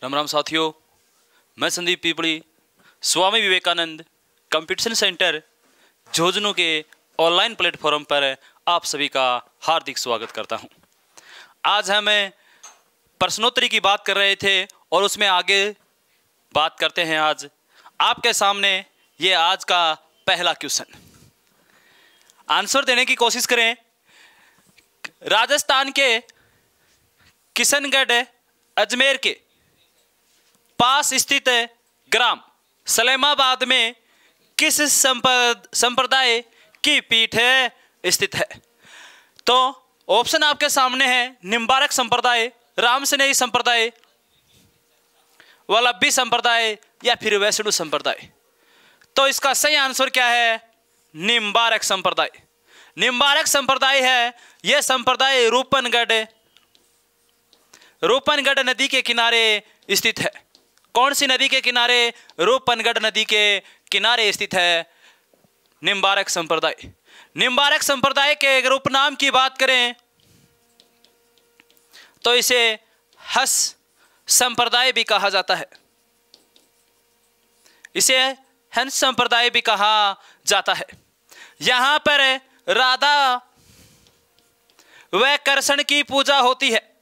राम राम साथियों, मैं Sandeep पीपड़ी Swami Vivekananda competition centre Jhunjhunu के ऑनलाइन प्लेटफॉर्म पर आप सभी का हार्दिक स्वागत करता हूं। आज हम प्रश्नोत्तरी की बात कर रहे थे और उसमें आगे बात करते हैं। आज आपके सामने ये आज का पहला क्वेश्चन, आंसर देने की कोशिश करें। राजस्थान के किशनगढ़ अजमेर के पास स्थित ग्राम सलेमाबाद में किस संप्रदाय की पीठ स्थित है? तो ऑप्शन आपके सामने है, निम्बारक संप्रदाय, रामसनेही संप्रदाय, वल्लभी संप्रदाय या फिर वैष्णव संप्रदाय। तो इसका सही आंसर क्या है? निम्बारक संप्रदाय। निम्बारक संप्रदाय है यह संप्रदाय रूपनगढ़ नदी के किनारे स्थित है। कौन सी नदी के किनारे? रूपनगढ़ नदी के किनारे स्थित है निम्बारक संप्रदाय। निम्बारक संप्रदाय के अगर उपनाम की बात करें तो इसे हंस संप्रदाय भी कहा जाता है। इसे हंस संप्रदाय भी कहा जाता है। यहां पर राधा व कृष्ण की पूजा होती है।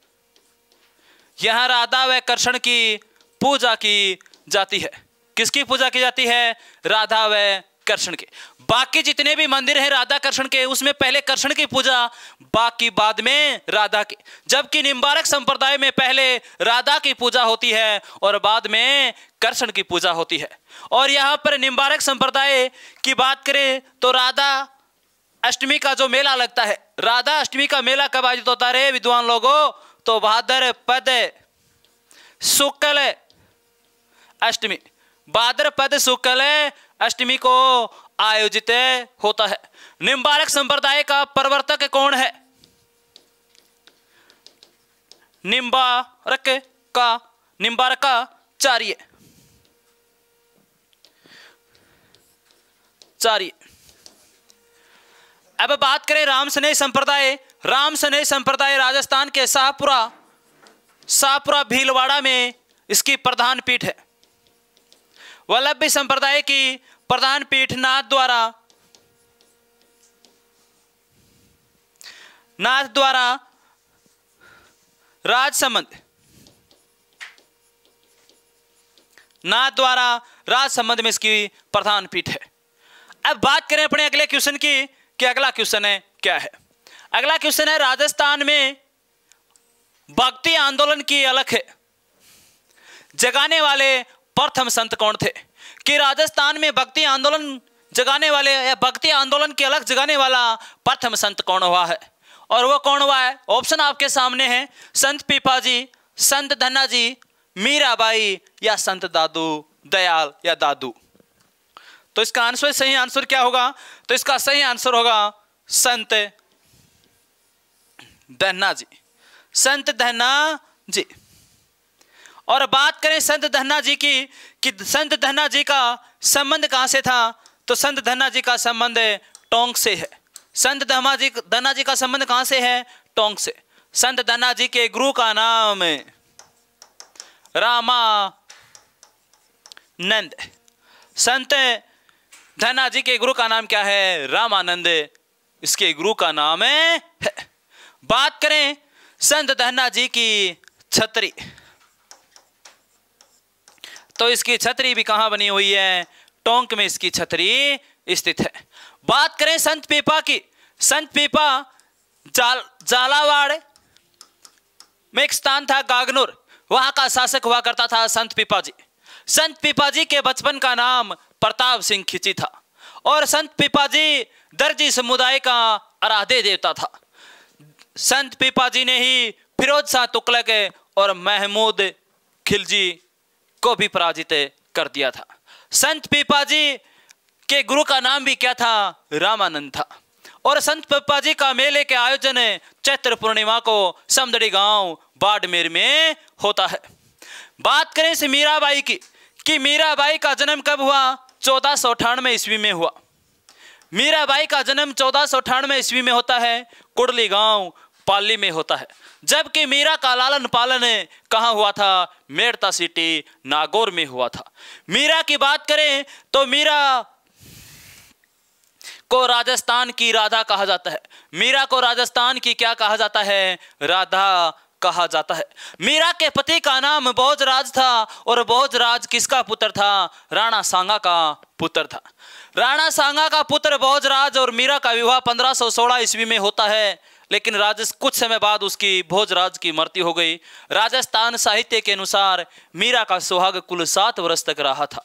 यहां राधा व कृष्ण की पूजा की जाती है। किसकी पूजा की जाती है? राधा व कृष्ण की। बाकी जितने भी मंदिर हैं राधा कृष्ण के, उसमें पहले कृष्ण की पूजा, बाकी बाद में राधा की। जबकि निम्बारक संप्रदाय में पहले राधा की पूजा होती है और बाद में कृष्ण की पूजा होती है। और यहाँ पर निम्बारक संप्रदाय की बात करें तो राधा अष्टमी का जो मेला लगता है, राधा अष्टमी का मेला कब आयोजित होता है विद्वान लोगों? तो भाद्रपद शुक्ल अष्टमी, भाद्रपद शुक्ल अष्टमी को आयोजित होता है। निम्बारक संप्रदाय का प्रवर्तक कौन है? निम्बारकाचार्य। अब बात करें रामसनेही संप्रदाय। रामसनेही संप्रदाय राजस्थान के शाहपुरा भीलवाड़ा में इसकी प्रधान पीठ है। वल्लभी संप्रदाय की प्रधान पीठ नाथ द्वारा राजसमंद में इसकी प्रधान पीठ है। अब बात करें अपने अगले क्वेश्चन की कि अगला क्वेश्चन है क्या है? अगला क्वेश्चन है, राजस्थान में भक्ति आंदोलन की अलख जगाने वाले प्रथम संत कौन थे? कि राजस्थान में भक्ति आंदोलन जगाने वाले या भक्ति आंदोलन की अलख जगाने वाला प्रथम संत कौन हुआ है? और वो कौन हुआ है? ऑप्शन आपके सामने है, संत पीपाजी, संत धन्नाजी, मीराबाई या संत दादू दयाल या दादू। तो इसका आंसर, सही आंसर क्या होगा? तो इसका सही आंसर होगा संत धन्नाजी, संत धन्नाजी। और बात करें संत धन्नाजी की कि संत धन्नाजी का संबंध कहां से था? तो संत धन्नाजी का संबंध टोंक से है। संत धन्नाजी का संबंध कहां से है? टोंक से। संत धन्नाजी के गुरु का नाम रामानंद। संत धन्नाजी के गुरु का नाम क्या है? रामानंद इसके गुरु का नाम है। बात करें संत धन्नाजी की छतरी, तो इसकी छतरी भी कहां बनी हुई है? टोंक में इसकी छतरी स्थित है। बात करें संत पीपा की, संत पीपा झालावाड़ में एक स्थान था गागनूर, वहां का शासक हुआ करता था संत पीपाजी। संत पीपाजी के बचपन का नाम प्रताप सिंह खिची था और संत पीपाजी दर्जी समुदाय का आराध्य देवता था। संत पीपाजी ने ही फिरोज शाह तुगलक और महमूद खिलजी को भी पराजित कर दिया था। संत पीपाजी के गुरु का नाम भी क्या था? रामानंद था। और संत पीपाजी का मेले के आयोजन चैत्र पूर्णिमा को समदड़ी गांव बाड़मेर में होता है। बात करें से मीराबाई की कि मीराबाई का जन्म कब हुआ? 1498 ईस्वी में हुआ। मीराबाई का जन्म 1498 ईस्वी में होता है कुड़ली गांव पाली में होता है। जबकि मीरा का लालन पालन कहाँ हुआ था? मेड़ता सिटी नागौर में हुआ था। मीरा की बात करें तो मीरा को राजस्थान की राधा कहा जाता है। मीरा को राजस्थान की क्या कहा जाता है? राधा कहा जाता है। मीरा के पति का नाम भोजराज था और भोजराज किसका पुत्र था? राणा सांगा का पुत्र था। राणा सांगा का पुत्र भोजराज और मीरा का विवाह 1516 ईस्वी में होता है, लेकिन कुछ समय बाद उसकी भोजराज की मृत्यु हो गई। राजस्थान साहित्य के अनुसार मीरा का सुहाग कुल 7 वर्ष तक रहा था।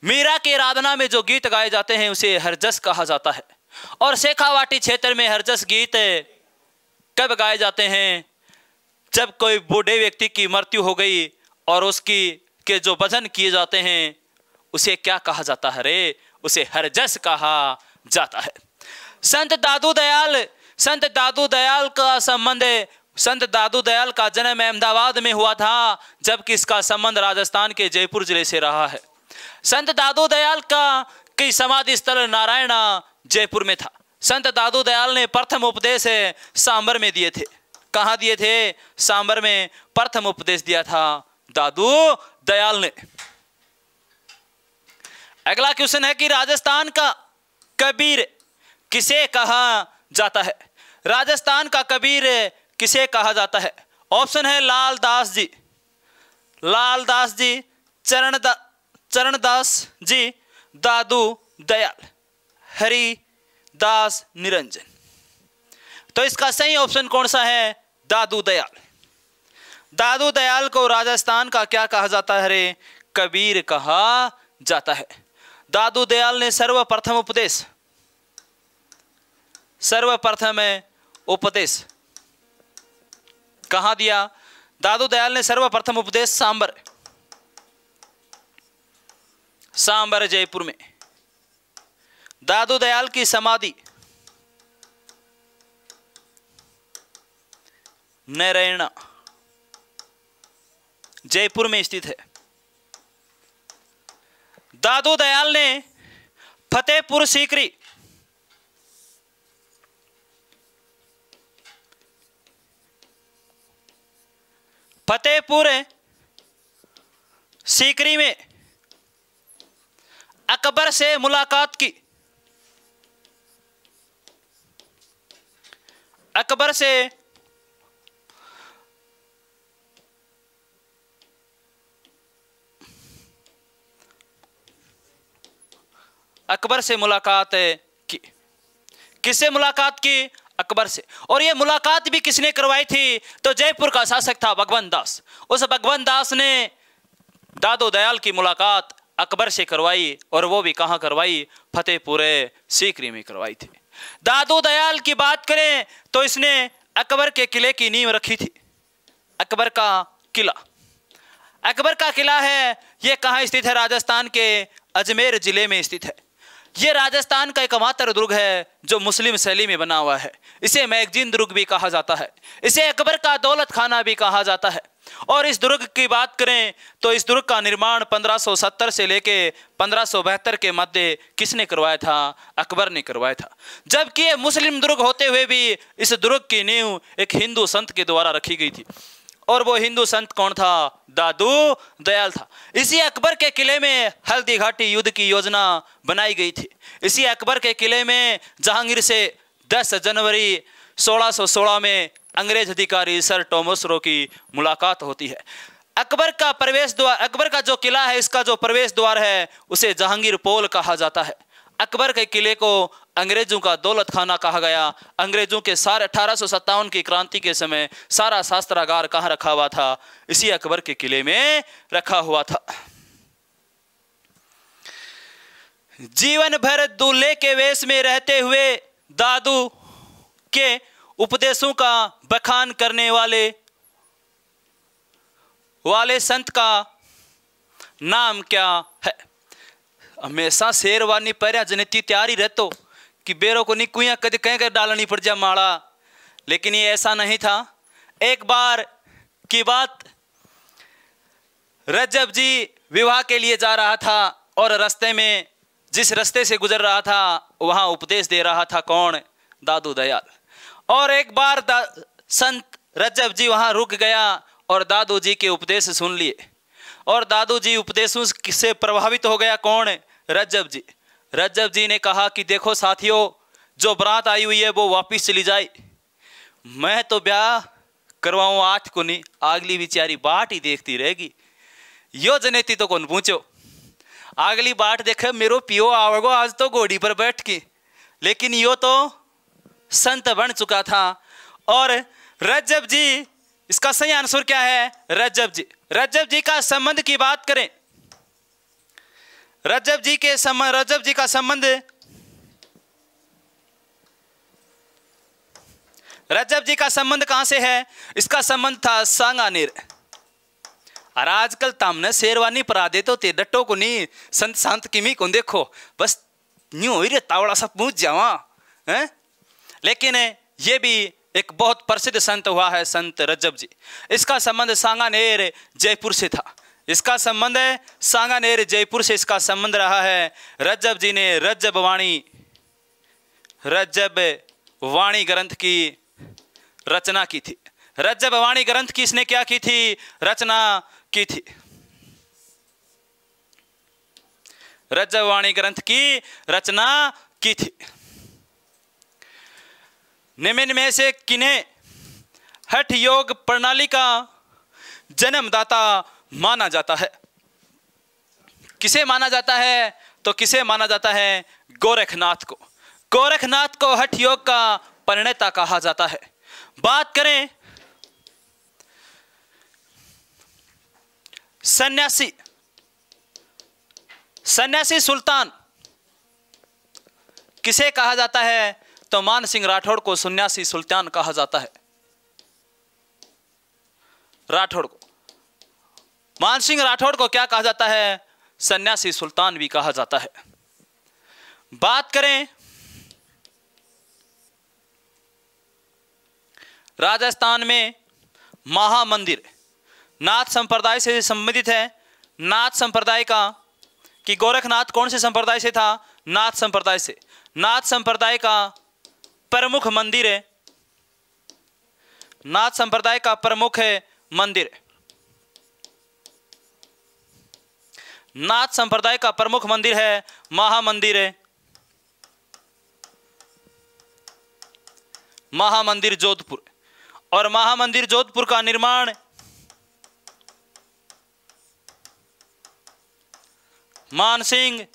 मीरा की आराधना में जो गीत गाए जाते हैं उसे हरजस कहा जाता है। और शेखावाटी क्षेत्र में हरजस गीत कब गाए जाते हैं? जब कोई बूढ़े व्यक्ति की मृत्यु हो गई और उसकी के जो भजन किए जाते हैं उसे क्या कहा जाता है रे? उसे हरजस कहा जाता है। संत दादू दयाल का संबंध, संत दादू दयाल का जन्म अहमदाबाद में हुआ था, जबकि इसका संबंध राजस्थान के जयपुर जिले से रहा है। संत दादू दयाल की समाधि स्थल नारायणा जयपुर में था। संत दादू दयाल ने प्रथम उपदेश सांबर में दिए थे। कहाँ दिए थे? सांबर में प्रथम उपदेश दिया था दादू दयाल ने। अगला क्वेश्चन है कि राजस्थान का कबीर किसे कहा जाता है? राजस्थान का कबीर किसे कहा जाता है? ऑप्शन है लाल दास जी, चरणदास जी, दादू दयाल, हरिदास निरंजन। तो इसका सही ऑप्शन कौन सा है? दादू दयाल। दादू दयाल को राजस्थान का क्या कहा जाता है रे? कबीर कहा जाता है। दादू दयाल ने सर्वप्रथम उपदेश कहाँ दिया? दादू दयाल ने सर्वप्रथम उपदेश सांबर जयपुर में। दादू दयाल की समाधि नारायणा जयपुर में स्थित है। दादू दयाल ने फतेहपुर सीकरी में अकबर से मुलाकात की। अकबर से मुलाकात की। किससे मुलाकात की? अकबर से। और ये मुलाकात भी किसने करवाई थी? तो जयपुर का शासक था भगवंत दास। उस भगवंत दास ने दादू दयाल की मुलाकात अकबर से करवाई, और वो भी कहाँ करवाई? फतेहपुर सीकरी में करवाई थी। दादू दयाल की बात करें तो इसने अकबर के किले की नींव रखी थी। अकबर का किला है, ये कहाँ स्थित है? राजस्थान के अजमेर जिले में स्थित है। ये राजस्थान का एकमात्र दुर्ग है जो मुस्लिम शैली में बना हुआ है। इसे मैगजीन दुर्ग भी कहा जाता है। इसे अकबर का दौलत खाना भी कहा जाता है। और इस दुर्ग की बात करें तो इस दुर्ग का निर्माण 1570 से लेके 1572 के मध्य किसने करवाया था? अकबर ने करवाया था। जबकि ये मुस्लिम दुर्ग होते हुए भी इस दुर्ग की नींव एक हिंदू संत के द्वारा रखी गई थी, और वो हिंदू संत कौन था? दादू दयाल था। इसी अकबर के किले में हल्दी घाटी युद्ध की योजना बनाई गई थी। इसी अकबर के किले में जहांगीर से 10 जनवरी 1616 में अंग्रेज अधिकारी सर टॉमस रो की मुलाकात होती है। अकबर का जो किला है, इसका जो प्रवेश द्वार है उसे जहांगीर पोल कहा जाता है। अकबर के किले को अंग्रेजों का दौलत खाना कहा गया। अंग्रेजों के सारे 1857 की क्रांति के समय सारा शास्त्रागार कहाँ रखा हुआ था? इसी अकबर के किले में रखा हुआ था। जीवन भर दूल्हे के वेश में रहते हुए दादू के उपदेशों का बखान करने वाले संत का नाम क्या है? हमेशा शेरवानी पहरा जनिती तैयारी रहतो कि बेरों को निकुया कद कह कर डालनी पड़ जा माड़ा, लेकिन ये ऐसा नहीं था। एक बार की बात, रजब जी विवाह के लिए जा रहा था और रास्ते में जिस रास्ते से गुजर रहा था वहां उपदेश दे रहा था कौन? दादू दयाल। और एक बार संत रज्जब जी वहां रुक गया और दादू जी के उपदेश सुन लिए। और दादू जी उपदेशों से प्रभावित हो गया। कौन? रज्जब जी। रज्जब जी ने कहा कि देखो साथियों, जो बारात आई हुई है वो वापिस चली जाए, मैं तो ब्याह करवाऊं आज को नहीं, अगली बेचारी बाट ही देखती रहेगी। यो जनेती तो कौन पूछो, अगली बाट देखे मेरो पियो आवगो आज तो घोड़ी पर बैठ के। लेकिन यो तो संत बन चुका था। और रज्जब जी, इसका सही आंसर क्या है? रज्जब जी। रज्जब जी का संबंध की बात करें, रज्जब जी का संबंध, रज्जब जी का संबंध कहां से है? इसका संबंध था सांगानेर। और आजकल तामने शेरवानी परा दे तो ते डट्टो को नहीं, संत संत किमी को देखो बस न्यू ही रे तावड़ा सा पूछ जावा है। लेकिन ये भी एक बहुत प्रसिद्ध संत हुआ है, संत रज्जब जी। इसका संबंध सांगानेर जयपुर से था। इसका संबंध है सांगानेर जयपुर से, इसका संबंध रहा है। रज्जब जी ने रज्जब वाणी ग्रंथ की रचना की थी। रज्जब वाणी ग्रंथ की इसने क्या की थी? रचना की थी। रज्जब वाणी ग्रंथ की रचना की थी। निम्न में से किन्हें हठ योग प्रणाली का जन्मदाता माना जाता है? किसे माना जाता है? तो किसे माना जाता है? गोरखनाथ को। गोरखनाथ को हठ योग का प्रणेता कहा जाता है। बात करें सन्यासी सुल्तान किसे कहा जाता है? तो मान सिंह राठौड़ को सन्यासी सुल्तान कहा जाता है। राठौड़ को, मान सिंह राठौड़ को क्या कहा जाता है? सन्यासी सुल्तान भी कहा जाता है। बात करें राजस्थान में महामंदिर, नाथ संप्रदाय से संबंधित है। नाथ संप्रदाय का, कि गोरखनाथ कौन से संप्रदाय से था? नाथ संप्रदाय से। नाथ संप्रदाय का प्रमुख मंदिर है, नाथ संप्रदाय का प्रमुख है मंदिर, नाथ संप्रदाय का प्रमुख मंदिर है महामंदिर है, महामंदिर जोधपुर। और महामंदिर जोधपुर का निर्माण मानसिंह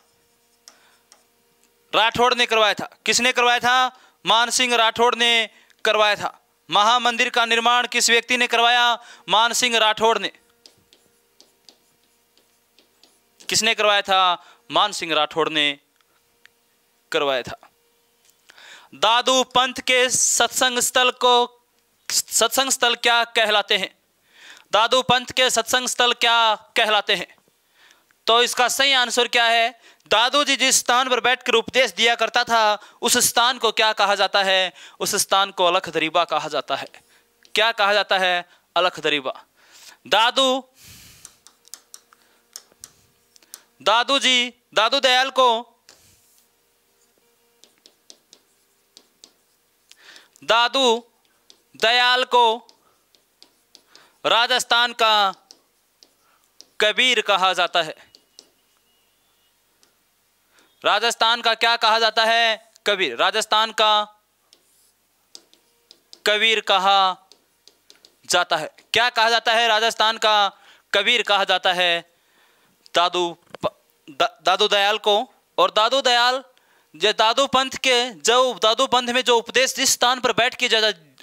राठौड़ ने करवाया था। किसने करवाया था? मानसिंह राठौड़ ने करवाया था। महामंदिर का निर्माण किस व्यक्ति ने करवाया? मानसिंह राठौड़ ने। किसने करवाया था? मानसिंह राठौड़ ने करवाया था। दादू पंथ के सत्संग स्थल क्या कहलाते हैं? दादू पंथ के सत्संग स्थल क्या कहलाते हैं? तो इसका सही आंसर क्या है? दादू जी जिस स्थान पर बैठकर उपदेश दिया करता था उस स्थान को क्या कहा जाता है? उस स्थान को अलख दरीबा कहा जाता है। क्या कहा जाता है? अलख दरीबा। दादू दयाल को राजस्थान का कबीर कहा जाता है। राजस्थान का क्या कहा जाता है? कबीर। राजस्थान का कबीर कहा जाता है। क्या कहा जाता है? राजस्थान का कबीर कहा जाता है दादू दयाल को। और दादू दयाल जो दादू पंथ में जो उपदेश, जिस स्थान पर बैठ के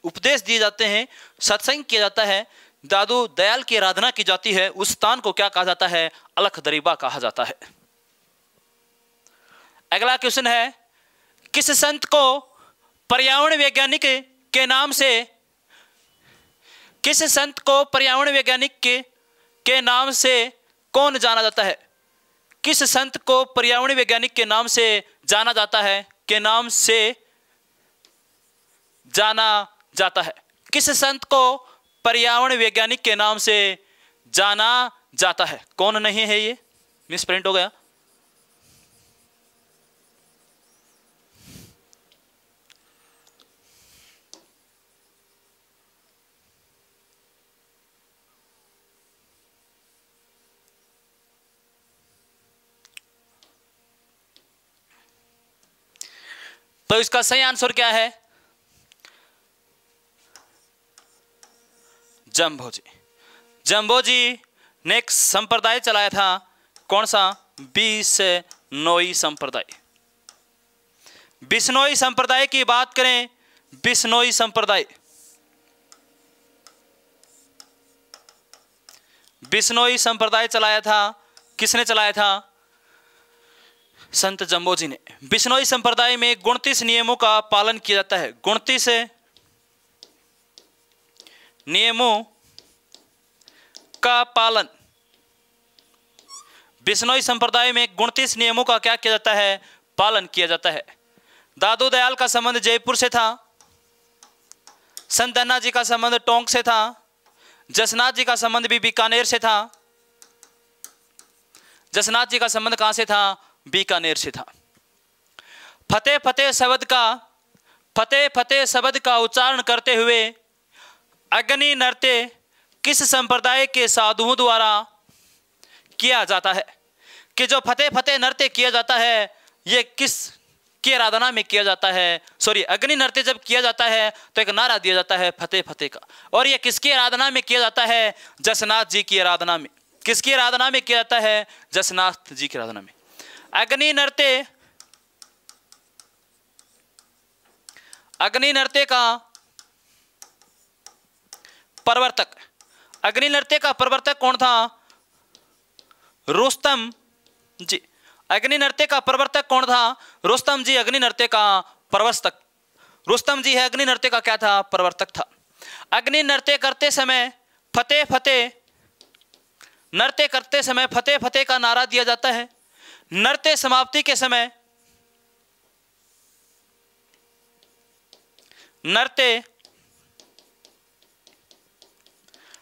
उपदेश दिए जाते हैं, सत्संग किया जाता है, दादू दयाल की आराधना की जाती है, उस स्थान को क्या कहा जाता है? अलख दरीबा कहा जाता है। अगला क्वेश्चन है, किस संत को पर्यावरण वैज्ञानिक के नाम से, किस संत को पर्यावरण वैज्ञानिक के नाम से कौन जाना जाता है? किस संत को पर्यावरण वैज्ञानिक के नाम से जाना जाता है? के नाम से जाना जाता है। किस संत को पर्यावरण वैज्ञानिक के नाम से जाना जाता है? कौन नहीं है ये? मिस प्रिंट हो गया। तो इसका सही आंसर क्या है? जम्भोजी। जम्भोजी ने एक संप्रदाय चलाया था, कौन सा? बिश्नोई संप्रदाय। बिश्नोई संप्रदाय की बात करें, बिश्नोई संप्रदाय, बिश्नोई संप्रदाय चलाया था, किसने चलाया था? संत जम्भोजी ने। बिश्नोई संप्रदाय में 29 नियमों का पालन किया जाता है। 29 नियमों का पालन। बिश्नोई संप्रदाय में 29 नियमों का क्या किया जाता है? पालन किया जाता है। दादू दयाल का संबंध जयपुर से था, संत धन्ना जी का संबंध टोंक से था, जसनाथ जी का संबंध भी बीकानेर से था। जसनाथ जी का संबंध कहां से था? बीकानेर से था। फतेह फतेह शब्द का, फतेह फतेह शब्द का उच्चारण करते हुए अग्नि नृत्य किस संप्रदाय के साधुओं द्वारा किया जाता है? कि जो फतेह फतेह नृत्य किया जाता है, ये किस की आराधना में किया जाता है? सॉरी, अग्नि नृत्य जब किया जाता है तो एक नारा दिया जाता है फतेह फतेह का, और ये किसकी आराधना में किया जाता है? जसनाथ जी की आराधना में। किसकी आराधना में किया जाता है? जसनाथ जी की आराधना में। अग्नि नृत्य, अग्नि नृत्य का प्रवर्तक, अग्नि नृत्य का प्रवर्तक कौन था? रुस्तम जी। अग्नि नृत्य का प्रवर्तक कौन था? रुस्तम जी अग्नि नृत्य का प्रवर्तक, रुस्तम जी है अग्नि नृत्य का क्या था? प्रवर्तक था। अग्नि नृत्य करते समय फतेह फतेह, नृत्य करते समय फतेह फतेह का नारा दिया जाता है। नृत्य समाप्ति के समय, नृत्य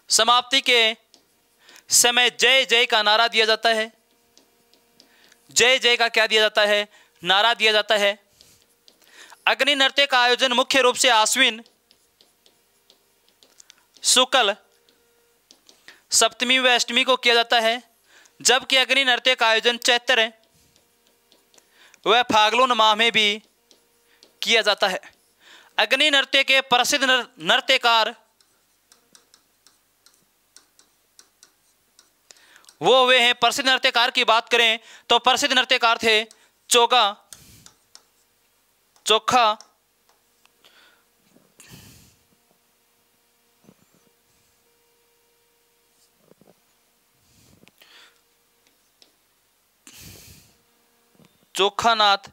समाप्ति के समय जय जय का नारा दिया जाता है। जय जय का क्या दिया जाता है? नारा दिया जाता है। अग्नि नृत्य का आयोजन मुख्य रूप से आश्विन शुक्ल सप्तमी व अष्टमी को किया जाता है, जबकि अग्नि नृत्य का आयोजन चैत्र व फाल्गुन माह में भी किया जाता है। अग्नि नृत्य के प्रसिद्ध नृत्यकार वो वे हैं, प्रसिद्ध नृत्यकार की बात करें तो प्रसिद्ध नृत्यकार थे चोगा, चोखा, चोखानाथ,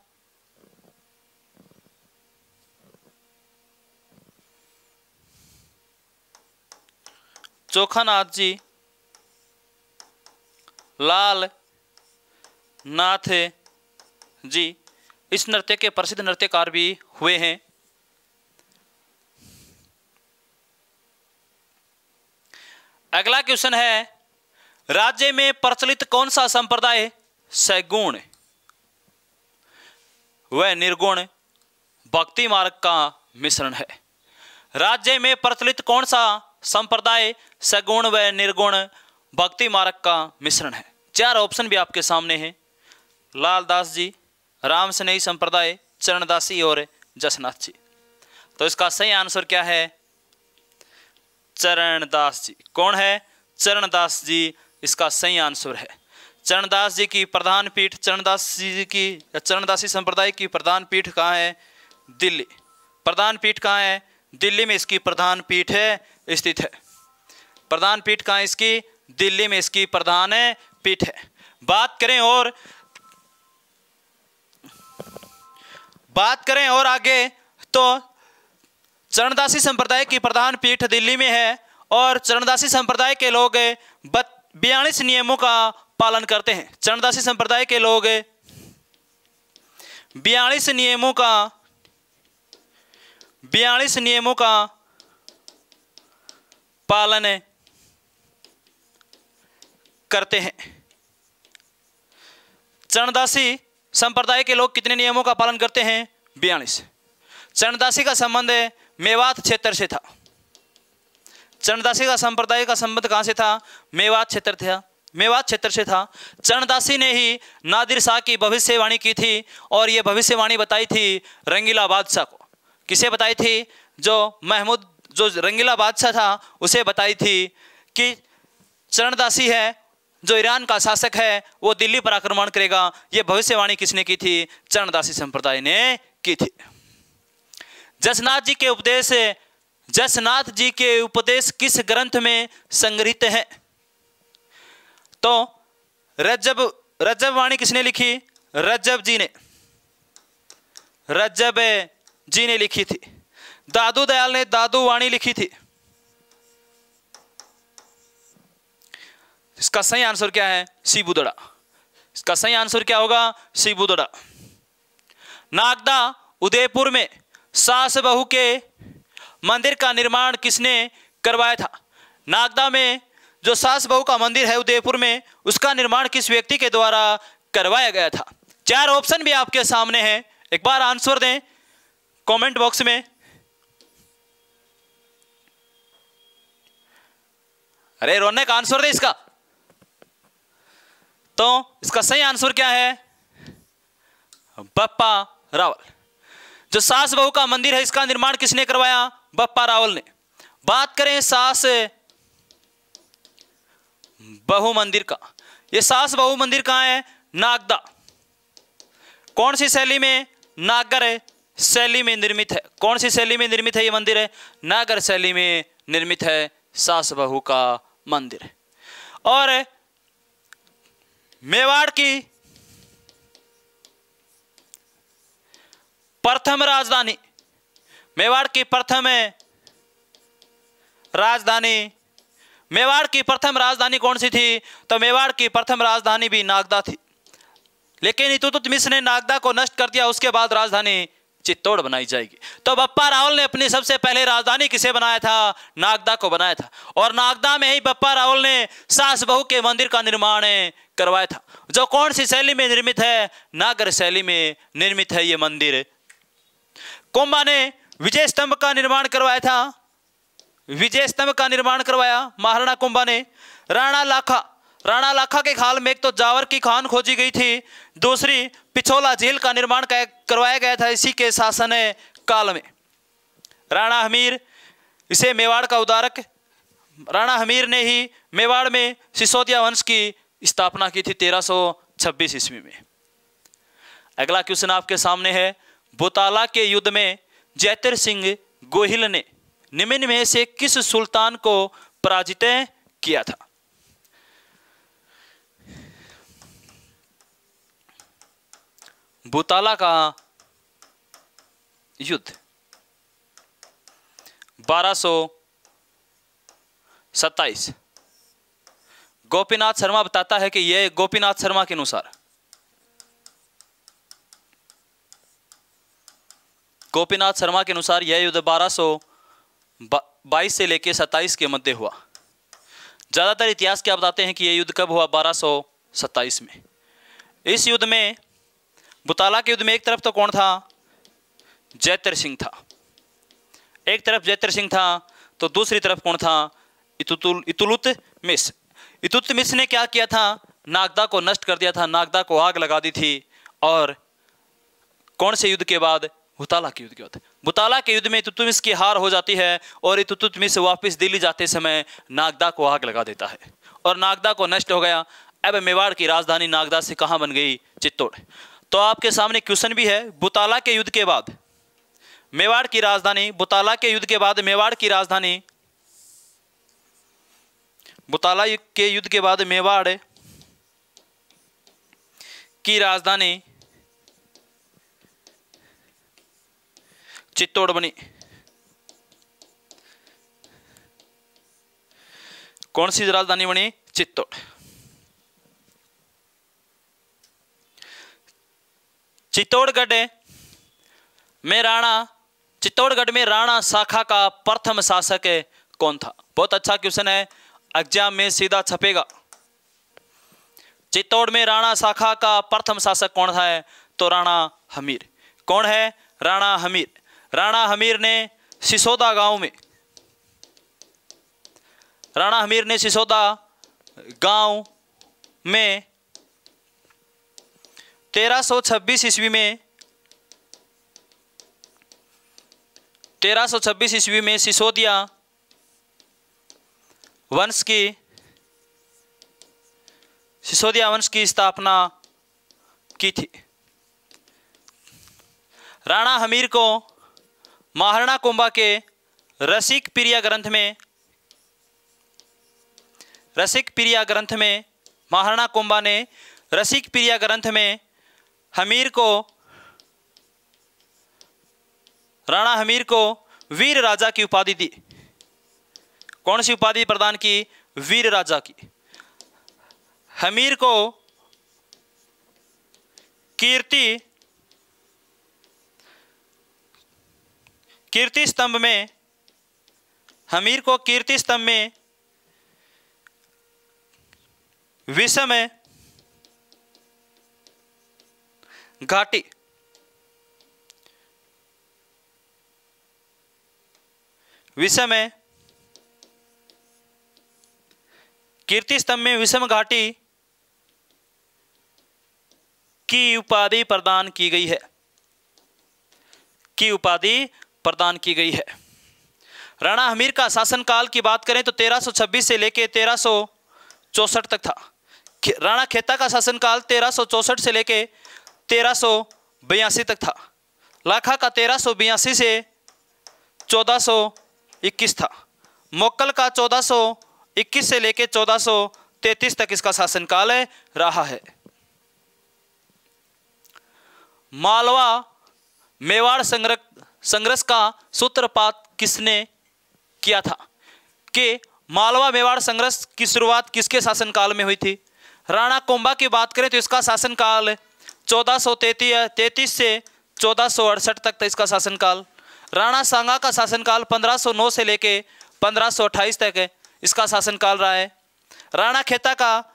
चोखानाथ जी, लाल नाथ जी इस नृत्य के प्रसिद्ध नृत्यकार भी हुए हैं। अगला क्वेश्चन है, राज्य में प्रचलित कौन सा संप्रदाय सगुण व निर्गुण भक्ति मार्ग का मिश्रण है? राज्य में प्रचलित कौन सा संप्रदाय सगुण व निर्गुण भक्ति मार्ग का मिश्रण है? 4 ऑप्शन भी आपके सामने हैं। लालदास जी, राम स्नेही संप्रदाय, चरणदासी और जसनाथ जी। तो इसका सही आंसर क्या है? चरणदास जी। कौन है? चरणदास जी इसका सही आंसर है। चरणदास जी की प्रधान पीठ, चरणदासी संप्रदाय की प्रधान पीठ कहाँ है? दिल्ली। प्रधान पीठ कहाँ है? दिल्ली में इसकी प्रधान पीठ है स्थित है। प्रधान पीठ कहाँ है इसकी? दिल्ली में इसकी प्रधान पीठ है। बात करें और आगे तो चरणदासी संप्रदाय की प्रधान पीठ दिल्ली में है और चरणदासी संप्रदाय के लोग 42 नियमों का पालन करते हैं। चरणदासी संप्रदाय के लोग 42 नियमों का पालन करते हैं। चरणदासी संप्रदाय के लोग कितने नियमों का पालन करते हैं? 42। चरणदासी का संबंध मेवात क्षेत्र से था। चरणदासी का संप्रदाय का संबंध कहां से था? मेवात क्षेत्र था। मेवात क्षेत्र से था। चरणदासी ने ही नादिर शाह की भविष्यवाणी की थी और ये भविष्यवाणी बताई थी रंगीला बादशाह को। किसे बताई थी? जो महमूद, जो रंगीला बादशाह था उसे बताई थी कि चरणदासी है जो ईरान का शासक है वो दिल्ली पर आक्रमण करेगा। ये भविष्यवाणी किसने की थी? चरणदासी संप्रदाय ने की थी। जसनाथ जी के उपदेश किस ग्रंथ में संग्रहित है? तो रज्जब वाणी किसने लिखी? रज्जब जी ने लिखी थी। दादू दयाल ने दादू वाणी लिखी थी। इसका सही आंसर क्या है? सीबुदड़ा। इसका सही आंसर क्या होगा? सीबुदड़ा। नागदा उदयपुर में सास बहू के मंदिर का निर्माण किसने करवाया था? नागदा में जो सास बहू का मंदिर है उदयपुर में, उसका निर्माण किस व्यक्ति के द्वारा करवाया गया था? 4 ऑप्शन भी आपके सामने हैं, एक बार आंसर दें कमेंट बॉक्स में। अरे रौनक आंसर दे इसका। तो इसका सही आंसर क्या है? बप्पा रावल। जो सास बहू का मंदिर है इसका निर्माण किसने करवाया? बप्पा रावल ने। बात करें सास बहु मंदिर का, ये सास बहु मंदिर कहां है? नागदा। कौन सी शैली में? नागर शैली में निर्मित है। कौन सी शैली में निर्मित है ये मंदिर? है नागर शैली में निर्मित है सास बहू का मंदिर। और मेवाड़ की प्रथम राजधानी, मेवाड़ की प्रथम राजधानी, मेवाड़ की प्रथम राजधानी कौन सी थी? तो मेवाड़ की प्रथम राजधानी भी नागदा थी, लेकिन इल्तुतमिश ने नागदा को नष्ट कर दिया। उसके बाद राजधानी चित्तौड़ बनाई जाएगी। तो बप्पा रावल ने अपनी सबसे पहले राजधानी किसे बनाया था? नागदा को बनाया था। और नागदा में ही बप्पा रावल ने सास बहू के मंदिर का निर्माण करवाया था, जो कौन सी शैली में निर्मित है? नागर शैली में निर्मित है ये मंदिर। कुंभा ने विजय स्तंभ का निर्माण करवाया था। विजय स्तंभ का निर्माण करवाया महाराणा कुंभा ने। राणा लाखा के काल में एक तो जावर की खान खोजी गई थी, दूसरी पिछोला झील का निर्माण करवाया गया था इसी के शासन काल में। राणा हमीर, इसे मेवाड़ का उदारक, राणा हमीर ने ही मेवाड़ में सिसोदिया वंश की स्थापना की थी 1326 ईस्वी में। अगला क्वेश्चन आपके सामने है, बुताला के युद्ध में जैतर सिंह गोहिल ने निम्न में से किस सुल्तान को पराजित किया था? बुताला का युद्ध 1227। गोपीनाथ शर्मा बताता है कि यह गोपीनाथ शर्मा के अनुसार यह युद्ध 1222 से लेकर 27 के मध्य हुआ। ज्यादातर इतिहास क्या बताते हैं कि यह युद्ध कब हुआ? 1227 में। इस युद्ध में, बुताला के युद्ध में एक तरफ तो कौन था? जैतर सिंह था। एक तरफ जैतर सिंह था तो दूसरी तरफ कौन था? इल्तुतमिश। इल्तुतमिश ने क्या किया था? नागदा को नष्ट कर दिया था, नागदा को आग लगा दी थी। और कौन से युद्ध के बाद? बुताला के युद्ध के बाद। बुताला के युद्ध में इल्तुतमिश की हार हो जाती है और इल्तुतमिश वापस दिल्ली जाते समय नागदा को आग लगा देता है और नागदा को नष्ट हो गया। अब मेवाड़ की राजधानी नागदा से कहां बन गई? चित्तौड़। तो आपके सामने क्वेश्चन भी है, बुताला के युद्ध के बाद मेवाड़ की राजधानी, बुताला के युद्ध के बाद मेवाड़ की राजधानी, बुताला के युद्ध के बाद मेवाड़ की राजधानी चित्तौड़ बनी। कौन सी राजधानी बनी? चित्तौड़। चित्तौड़गढ़ में राणा शाखा का प्रथम शासक कौन था? बहुत अच्छा क्वेश्चन है, एग्जाम में सीधा छपेगा। चित्तौड़ में राणा शाखा का प्रथम शासक कौन था? तो राणा हमीर। कौन है? राणा हमीर। राणा हमीर ने सिसोदा गांव में, राणा हमीर ने सिसोदा गांव में 1326 ईस्वी में 1326 ईस्वी में सिसोदिया वंश की स्थापना की थी। राणा हमीर को महाराणा कुंभा के रसिक प्रिया ग्रंथ में महाराणा कुंभा ने रसिक प्रिया ग्रंथ में राणा हमीर को वीर राजा की उपाधि दी। कौन सी उपाधि प्रदान की? वीर राजा की। हमीर को कीर्ति स्तंभ में विषम घाटी की उपाधि प्रदान की गई है। राणा हमीर का शासनकाल की बात करें तो 1326 से लेकर 1364 तक था। राणा खेता का शासनकाल 1364 से लेकर 1382 तक था। लाखा का 1382 से 1421 था। मोक्कल का 1421 से लेकर 1433 तक इसका शासनकाल रहा है। मालवा मेवाड़ संघर्ष का सूत्रपात किसने किया था? कि मालवा मेवाड़ संघर्ष की शुरुआत किसके शासनकाल में हुई थी? राणा कुंभा की बात करें तो इसका शासनकाल 1433 से 1468 तक था इसका शासनकाल। राणा सांगा का शासनकाल 1509 से लेके 1528 तक इसका शासनकाल रहा है। राणा खेता का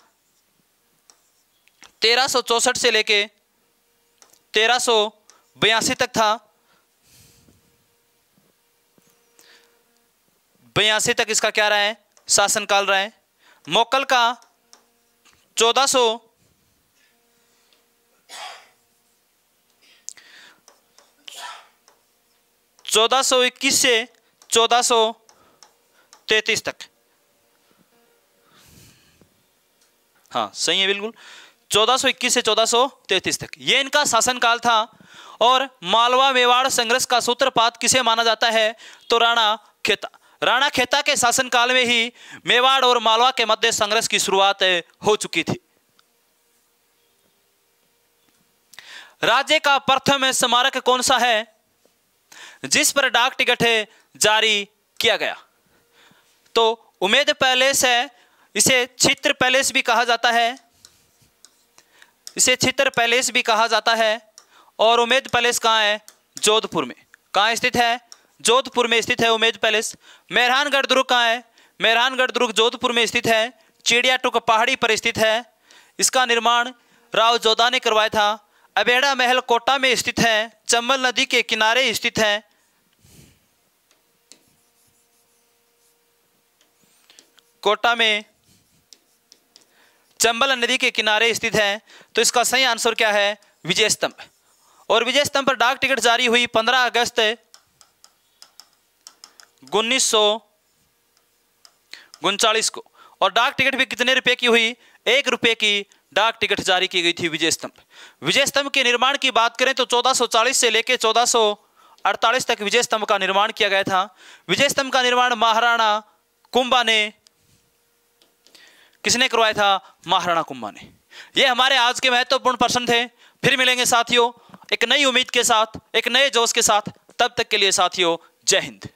1364 से लेके 1382 तक था। 82 तक इसका क्या रहा है? शासनकाल रहा है। मोक्कल का 1421 से 1433 तक। हाँ सही है बिल्कुल, 1421 से 1433 तक ये इनका शासनकाल था। और मालवा मेवाड़ संघर्ष का सूत्रपात किसे माना जाता है? तो राणा खेता के शासनकाल में ही मेवाड़ और मालवा के मध्य संघर्ष की शुरुआत हो चुकी थी। राज्य का प्रथम स्मारक कौन सा है जिस पर डाक टिकट जारी किया गया? तो उमेद पैलेस है। इसे छित्र पैलेस भी कहा जाता है। और उमेद पैलेस कहाँ है? जोधपुर में। कहाँ स्थित है? जोधपुर में स्थित है उमेद पैलेस। मेहरानगढ़ दुर्ग कहाँ है? मेहरानगढ़ दुर्ग जोधपुर में स्थित है। चिड़ियाटुक पहाड़ी पर स्थित है। इसका निर्माण राव जोधा ने करवाया था। अबेड़ा महल कोटा में स्थित है। चंबल नदी के किनारे स्थित है। कोटा में चंबल नदी के किनारे स्थित है। तो इसका सही आंसर क्या है? विजय स्तंभ। और विजय स्तंभ पर डाक टिकट जारी हुई 15 अगस्त 1939 को। और डाक टिकट भी कितने रुपए की हुई? 1 रुपए की डाक टिकट जारी की गई थी विजय स्तंभ। विजय स्तंभ के निर्माण की बात करें तो 1440 से लेकर 1448 तक विजय स्तंभ का निर्माण किया गया था। विजय स्तंभ का निर्माण महाराणा कुंभा ने किसने करवाया था? महाराणा कुंभा ने। ये हमारे आज के महत्वपूर्ण प्रश्न थे। फिर मिलेंगे साथियों एक नई उम्मीद के साथ, एक नए जोश के साथ। तब तक के लिए साथियों जय हिंद।